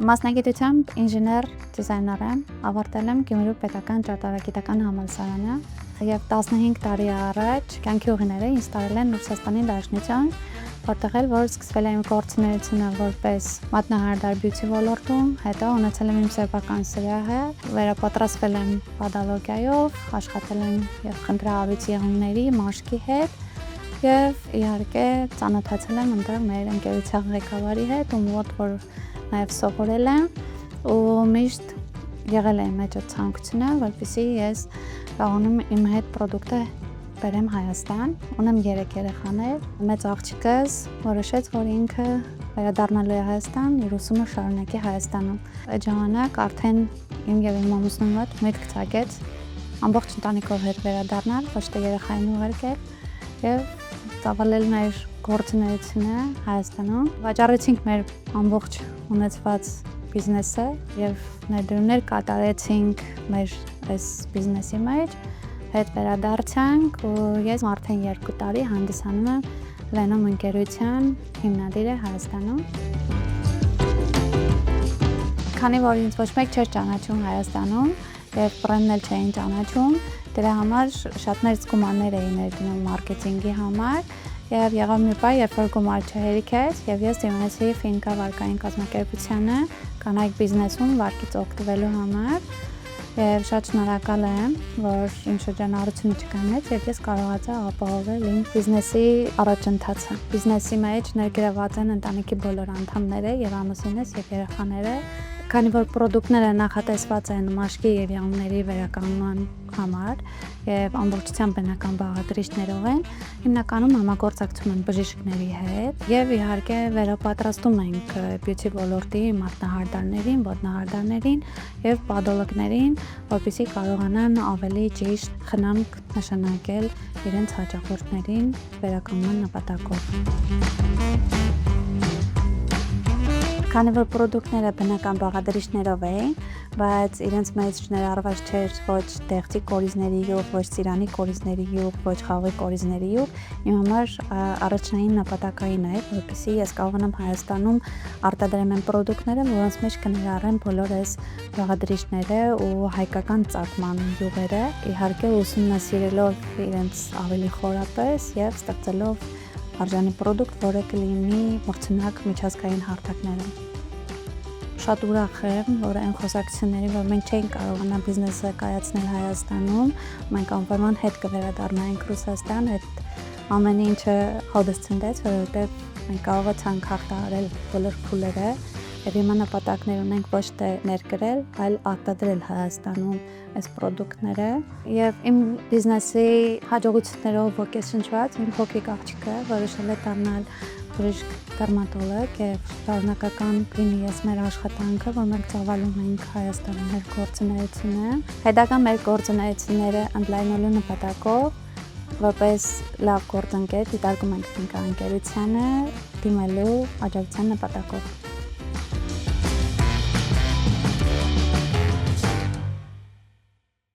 Մասնագիտությամբ ինժեներ դիզայներ եմ, ավարտել եմ Գյումրու պետական ճարտարագիտական համալսարանը եւ 15 տարի առաջ կյանքի ուղիները ինձ տարել են Ռուսաստանի Դաշնության, որտեղ որ սկսվել է իմ գործունեությունը որպես մատնահարդար բյութի ոլորտում, հետո ունեցել եմ իմ սեփական սրահը, վերապատրաստվել եմ պադոլոգիայով, աշխատել եմ եւ խնդրահարույց եղունգների, մաշկի հետ եւ իհարկե ծանոթացել եմ այնտեղ մեր ընկերության ղեկավարի հետ, ում մոտ որ նաև սովորել եմ ու միշտ եղել է իմ մեջ ցանկությունը, որպեսզի ես կարողանամ իմ հետ պրոդուկտը բերեմ Հայաստան։ Ունեմ 3 երեխաներ։ Մեծ աղջիկս որոշեց, որ ինքը վերադառնալու է Հայաստան, իր ուսումը շարունակի Հայաստանում։ Այդ ժամանակ արդեն իմ եւ իմ ամուսնու մոտ միտք ծագեց ամբողջ ընտանիքով հետ վերադառնալ, ոչ թե երեխային ուղարկել եւ ծավալել մեր գործունեությունը Հայաստանում։ Վաճառեցինք մեր ամբողջ ունեցված բիզնեսը եւ ներդրումներ կատարեցինք մեր այս բիզնեսի մեջ, հետ վերադարձանք ու ես արդեն 2 տարի հանդիսանում եմ Venom ընկերության հիմնադիրը Հայաստանում։ Քանի որ ինձ ոչ մեկ չէր ճանաչում Հայաստանում եւ բրենդն էլ չէին ճանաչում, դրա համար շատ մեծ գումարներ էին ներդնում մարքեթինգի համար եւ եղավ մի պահ, երբ որ գումար չհերիքեց եւ ես դիմացի Ֆինկա վարկային կազմակերպությանը կանայք բիզնեսում վարկից օգտվելու համար եւ շատ շնորհակալ եմ, որ իմ շրջանառությունը չկանեց եւ ես կարողացա ապահովել իմ բիզնեսի առաջընթացը։ Բիզնեսի մեջ ներգրաված են ընտանիքի բոլոր անդամները եւ ամուսինս եւ երեխաները, քանի որ պրոդուկտները նախատեսված են մաշկի եւ եղունգների վերականգնման համար եւ ամբողջությամբ բնական բաղադրիչներով են, հիմնականում համագործակցում են բժիշկների հետ եւ իհարկե վերապատրաստում ենք բյութի ոլորտի մատնահարդարներին, ոտնահարդարներին եւ պադոլոգներին, որպեսզի կարողանան ավելի ճիշտ խնամք նշանակել իրենց հաճախորդներին վերականգնման նպատակով։ Քանի որ պրոդուկտները բնական բաղադրիչներով էին, բայց իրենց մեջ ներառված չէր ոչ դեղցի կորիզների յուղ, ոչ ծիրանի կորիզների յուղ, ոչ խաղողի կորիզների յուղ, իմ համար առաջնային նպատակային էր, որպեսզի ես կարողանամ Հայաստանում արտադրեմ այն պրոդուկտները, որոնց մեջ կներառեն բոլոր այս բաղադրիչները ու հայկական ծագման յուղերը, իհարկե ուսումնասիրելով իրենց ավելի խորապես եւ ստեղծելով արժանի պրոդուկտ, որը կլինի մրցունակ միջազգային հարթակներում։ Շատ ուրախ եմ, որ այն խոսակցությունների, որ մենք չէինք կարողանա բիզնեսը կայացնել Հայաստանում, մենք անպայման հետ կվերադառնայինք Ռուսաստան, այդ ամեն ինչը հոդս ցնդեց, որովհետև մենք կարողացանք հաղթահարել բոլոր փուլերը եւ հիմա նպատակներ ունենք ոչ թե ներկրել, այլ արտադրել Հայաստանում այս պրոդուկտները եւ իմ բիզնեսի հաջողություններով ոգեշնչված իմ փոքրիկ աղջիկը որոշել է դառնալ բժիշկ դերմատոլոգ եւ շարունակական լինի ես մեր աշխատանքը, որ մենք ծավալում ենք Հայաստանում մեր գործունեությունը, հետագա մեր գործունեությունները ընդլայնելու նպատակով որպես լավ գործընկեր դիտարկում ենք Ֆինկա ընկերությանը դիմելու աջակցության նպատակով։